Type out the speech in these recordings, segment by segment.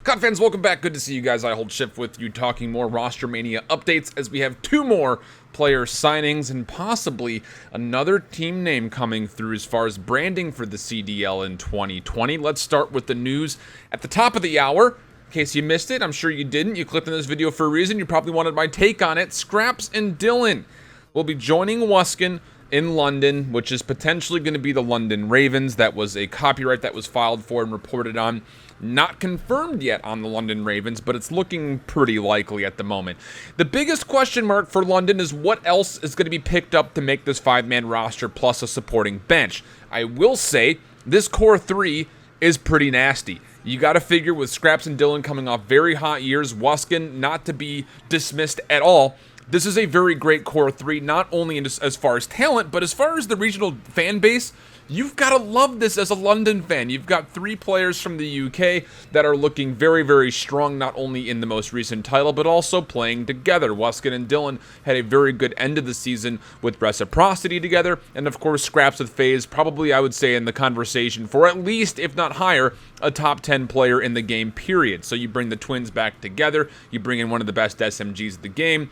COD fans, welcome back. Good to see you guys. IHOLDSHIFT with you, talking more Rostermania updates as we have two more player signings and possibly another team name coming through as far as branding for the CDL in 2020. Let's start with the news at the top of the hour. In case you missed it, I'm sure you didn't. You clicked on this video for a reason. You probably wanted my take on it. Skrapz and Dylan will be joining Wuskin in London, which is potentially going to be the London Ravens. That was a copyright that was filed for and reported on. Not confirmed yet on the London Ravens, but it's looking pretty likely at the moment. The biggest question mark for London is what else is going to be picked up to make this 5-man roster plus a supporting bench. I will say this core 3 is pretty nasty. You got to figure with Skrapz and Dylan coming off very hot years, Wuskin not to be dismissed at all. This is a very great core 3, not only as far as talent, but as far as the regional fan base. You've got to love this as a London fan. You've got 3 players from the UK that are looking very, very strong, not only in the most recent title, but also playing together. Wuskin and Dylan had a very good end of the season with reciprocity together, and of course Skrapz with FaZe, probably I would say in the conversation for at least, if not higher, a top 10 player in the game, period. So you bring the twins back together, you bring in one of the best SMGs of the game.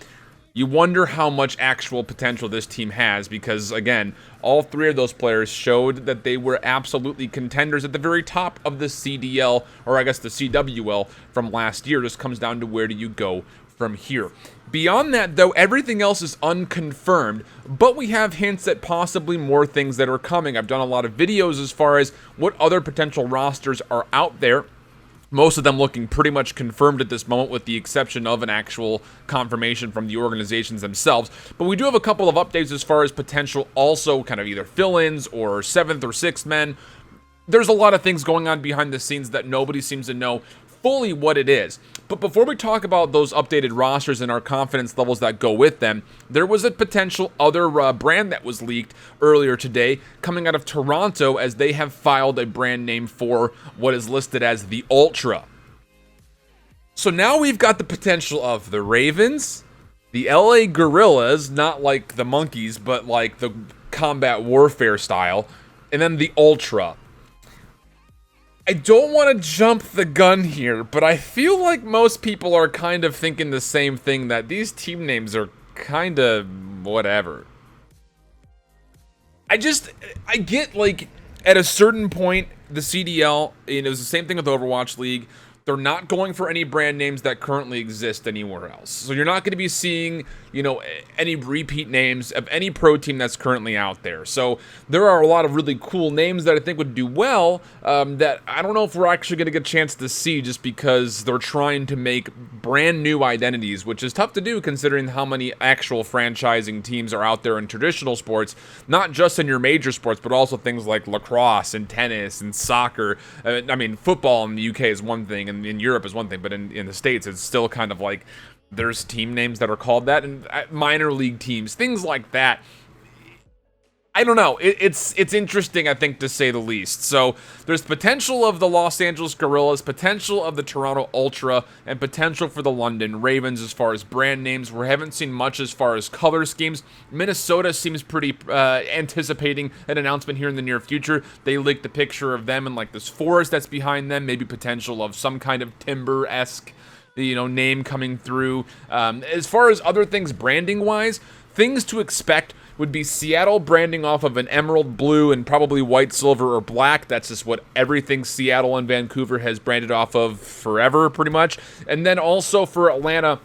You wonder how much actual potential this team has because, again, all 3 of those players showed that they were absolutely contenders at the very top of the CDL, or I guess the CWL from last year. Just comes down to where do you go from here. Beyond that, though, everything else is unconfirmed, but we have hints at possibly more things that are coming. I've done a lot of videos as far as what other potential rosters are out there. Most of them looking pretty much confirmed at this moment with the exception of an actual confirmation from the organizations themselves. But we do have a couple of updates as far as potential also kind of either fill-ins or 7th or 6th men. There's a lot of things going on behind the scenes that nobody seems to know fully what it is. But before we talk about those updated rosters and our confidence levels that go with them, there was a potential other brand that was leaked earlier today coming out of Toronto as they have filed a brand name for what is listed as the Ultra. So now we've got the potential of the Ravens, the LA Guerrillas, not like the monkeys, but like the combat warfare style, and then the Ultra. I don't want to jump the gun here, but I feel like most people are kind of thinking the same thing, that these team names are kind of whatever. I get, like, at a certain point, the CDL, and it was the same thing with Overwatch League, they're not going for any brand names that currently exist anywhere else. So you're not going to be seeing, you know, any repeat names of any pro team that's currently out there. So there are a lot of really cool names that I think would do well that I don't know if we're actually going to get a chance to see just because they're trying to make brand new identities, which is tough to do considering how many actual franchising teams are out there in traditional sports, not just in your major sports, but also things like lacrosse and tennis and soccer. I mean, football in the UK is one thing, and in Europe is one thing, but in the States, it's still kind of like there's team names that are called that, and minor league teams, things like that. I don't know. It's interesting, I think, to say the least. So there's potential of the Los Angeles Guerrillas, potential of the Toronto Ultra, and potential for the London Ravens as far as brand names. We haven't seen much as far as color schemes. Minnesota seems pretty anticipating an announcement here in the near future. They leaked the picture of them and like this forest that's behind them, maybe potential of some kind of timber-esque, you know, name coming through. As far as other things branding-wise, things to expect would be Seattle branding off of an emerald blue and probably white, silver, or black. That's just what everything Seattle and Vancouver has branded off of forever, pretty much. And then also for Atlanta,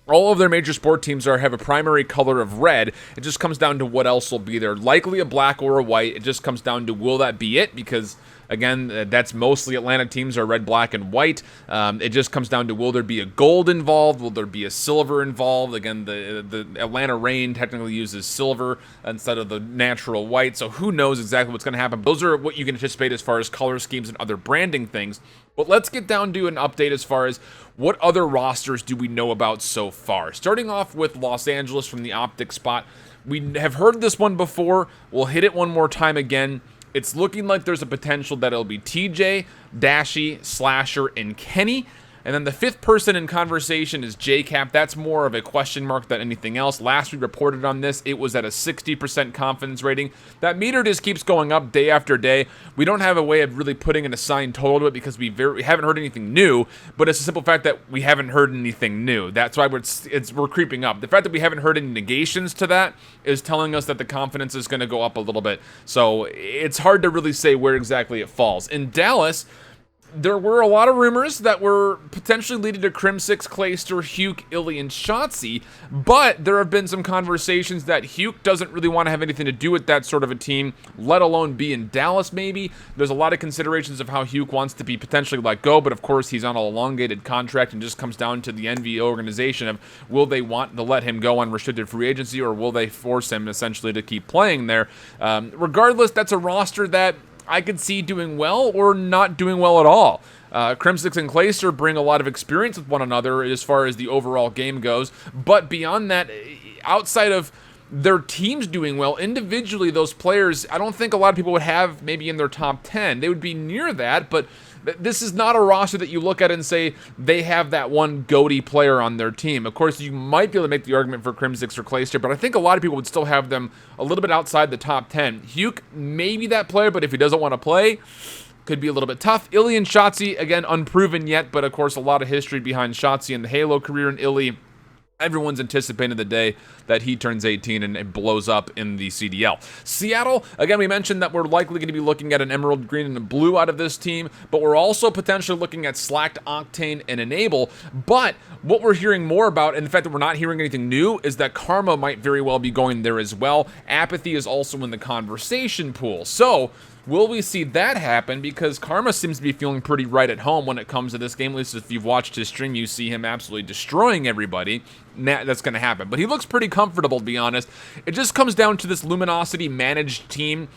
all of their major sport teams have a primary color of red. It just comes down to what else will be there. Likely a black or a white. It just comes down to will that be it? Because again, that's mostly Atlanta teams are red, black, and white. It just comes down to will there be a gold involved? Will there be a silver involved? Again, the Atlanta Rain technically uses silver instead of the natural white. So who knows exactly what's going to happen. Those are what you can anticipate as far as color schemes and other branding things. But let's get down to an update as far as what other rosters do we know about so far. Starting off with Los Angeles from the optic spot. We have heard this one before. We'll hit it one more time again. It's looking like there's a potential that it'll be TJ, Dashy, Slasher, and Kenny. And then the 5th person in conversation is JCap. That's more of a question mark than anything else. Last we reported on this, it was at a 60% confidence rating. That meter just keeps going up day after day. We don't have a way of really putting an assigned total to it because we haven't heard anything new, but it's a simple fact that we haven't heard anything new. That's why we're creeping up. The fact that we haven't heard any negations to that is telling us that the confidence is going to go up a little bit. So it's hard to really say where exactly it falls. In Dallas, there were a lot of rumors that were potentially leading to Crimsix, Clayster, Huke, Illy, and Shotzi, but there have been some conversations that Huke doesn't really want to have anything to do with that sort of a team, let alone be in Dallas maybe. There's a lot of considerations of how Huke wants to be potentially let go, but of course he's on an elongated contract and just comes down to the NV organization of will they want to let him go on restricted free agency or will they force him essentially to keep playing there. Regardless, that's a roster that I could see doing well or not doing well at all. Crimsix and Clayster bring a lot of experience with one another as far as the overall game goes, but beyond that, outside of their teams doing well, individually those players, I don't think a lot of people would have maybe in their top 10. They would be near that, but this is not a roster that you look at and say they have that one GOATY player on their team. Of course, you might be able to make the argument for Crimsix or Clayster, but I think a lot of people would still have them a little bit outside the top 10. Huke may be that player, but if he doesn't want to play, could be a little bit tough. Illy and Shotzi, again, unproven yet, but of course a lot of history behind Shotzi and the Halo career, and Illy, everyone's anticipating the day that he turns 18 and it blows up in the CDL. Seattle, again, we mentioned that we're likely going to be looking at an emerald green and a blue out of this team, but we're also potentially looking at Slacked, Octane, and Enable. But what we're hearing more about, and the fact that we're not hearing anything new, is that Karma might very well be going there as well. Apathy is also in the conversation pool. So will we see that happen? Because Karma seems to be feeling pretty right at home when it comes to this game. At least if you've watched his stream, you see him absolutely destroying everybody. That's going to happen. But he looks pretty comfortable, to be honest. It just comes down to this Luminosity managed team.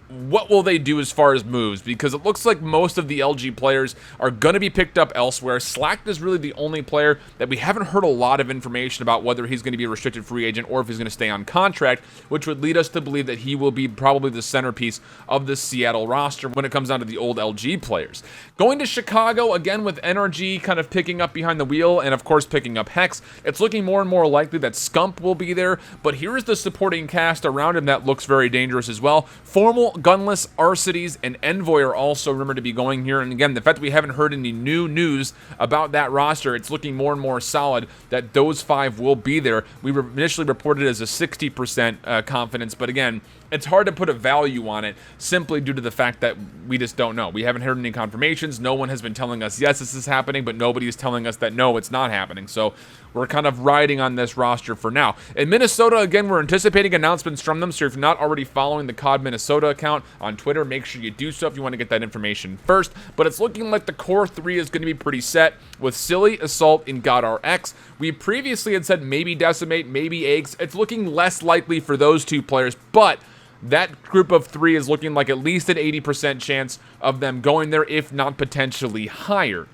What will they do as far as moves? Because it looks like most of the LG players are going to be picked up elsewhere. Slacked is really the only player that we haven't heard a lot of information about whether he's going to be a restricted free agent or if he's going to stay on contract, which would lead us to believe that he will be probably the centerpiece of the Seattle roster when it comes down to the old LG players. Going to Chicago, again with NRG kind of picking up behind the wheel and of course picking up Hex, it's looking more and more likely that Scump will be there, but here's the supporting cast around him that looks very dangerous as well. Formal, Gunless, Arcides, and Envoy are also rumored to be going here. And again, the fact that we haven't heard any new news about that roster, it's looking more and more solid that those 5 will be there. We were initially reported as a 60% confidence, but again, it's hard to put a value on it simply due to the fact that we just don't know. We haven't heard any confirmations. No one has been telling us, yes, this is happening, but nobody is telling us that, no, it's not happening. So we're kind of riding on this roster for now. In Minnesota, again, we're anticipating announcements from them. So if you're not already following the COD Minnesota account on Twitter, make sure you do so if you want to get that information first. But it's looking like the core 3 is going to be pretty set with Silly, Assault, and God RX. We previously had said maybe Decimate, maybe Eggs. It's looking less likely for those 2 players, but that group of 3 is looking like at least an 80% chance of them going there, if not potentially higher.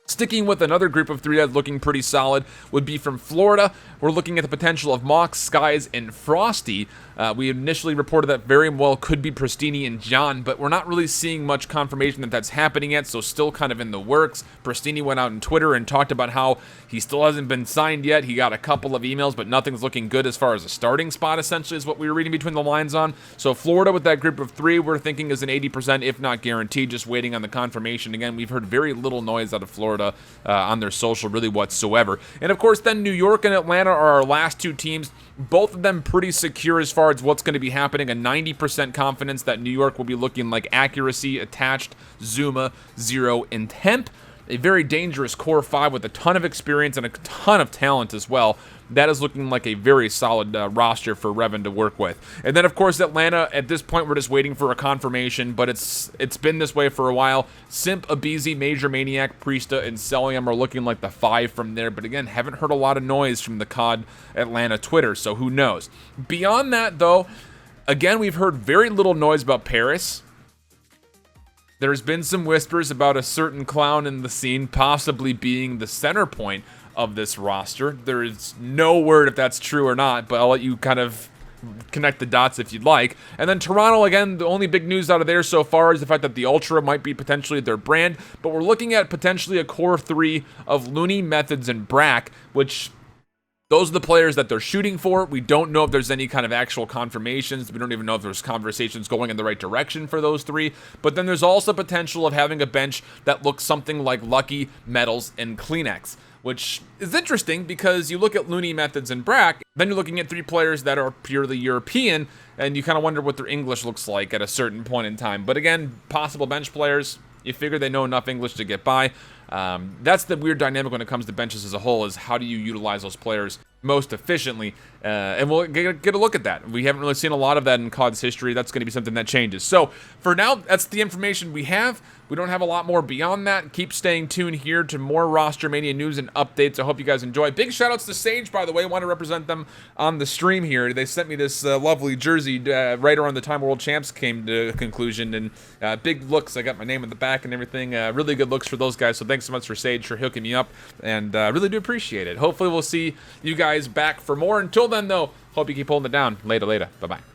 Sticking with another group of 3 that's looking pretty solid would be from Florida. We're looking at the potential of Mox, Skies, and Frosty. We initially reported that very well could be Pristini and John, but we're not really seeing much confirmation that that's happening yet, so still kind of in the works. Pristini went out on Twitter and talked about how he still hasn't been signed yet. He got a couple of emails, but nothing's looking good as far as a starting spot, essentially, is what we were reading between the lines on. So Florida with that group of 3, we're thinking is an 80%, if not guaranteed, just waiting on the confirmation. Again, we've heard very little noise out of Florida on their social, really whatsoever. And of course, then New York and Atlanta are our last 2 teams. Both of them pretty secure as far as what's going to be happening. A 90% confidence that New York will be looking like Accuracy, Attached, Zuma, Zero, and Temp. A very dangerous core 5 with a ton of experience and a ton of talent as well. That is looking like a very solid roster for Revan to work with. And then, of course, Atlanta, at this point, we're just waiting for a confirmation, but it's been this way for a while. Simp, Abizi, Major Maniac, Priesta, and Celium are looking like the 5 from there, but again, haven't heard a lot of noise from the COD Atlanta Twitter, so who knows. Beyond that, though, again, we've heard very little noise about Paris. There's been some whispers about a certain clown in the scene possibly being the center point of this roster. There is no word if that's true or not, but I'll let you kind of connect the dots if you'd like. And then Toronto, again, the only big news out of there so far is the fact that the Ultra might be potentially their brand, but we're looking at potentially a core 3 of Looney, Methods, and Brack, which those are the players that they're shooting for. We don't know if there's any kind of actual confirmations. We don't even know if there's conversations going in the right direction for those 3. But then there's also potential of having a bench that looks something like Lucky, Metals, and Kleenex, which is interesting because you look at Looney, Methods, and Brack, then you're looking at 3 players that are purely European, and you kind of wonder what their English looks like at a certain point in time. But again, possible bench players, you figure they know enough English to get by. That's the weird dynamic when it comes to benches as a whole, is how do you utilize those players most efficiently, and we'll get a look at that. We haven't really seen a lot of that in COD's history. That's going to be something that changes. So for now, that's the information we have. We don't have a lot more beyond that. Keep staying tuned here to more Rostermania news and updates. I hope you guys enjoy. Big shout outs to Sage, by the way. I want to represent them on the stream here. They sent me this lovely jersey right around the time World Champs came to a conclusion, and big looks. I got my name in the back and everything. Really good looks for those guys. So thanks so much for Sage for hooking me up, and really do appreciate it. Hopefully we'll see you guys back for more. Until then, though, hope you keep holding it down. Later. Bye-bye.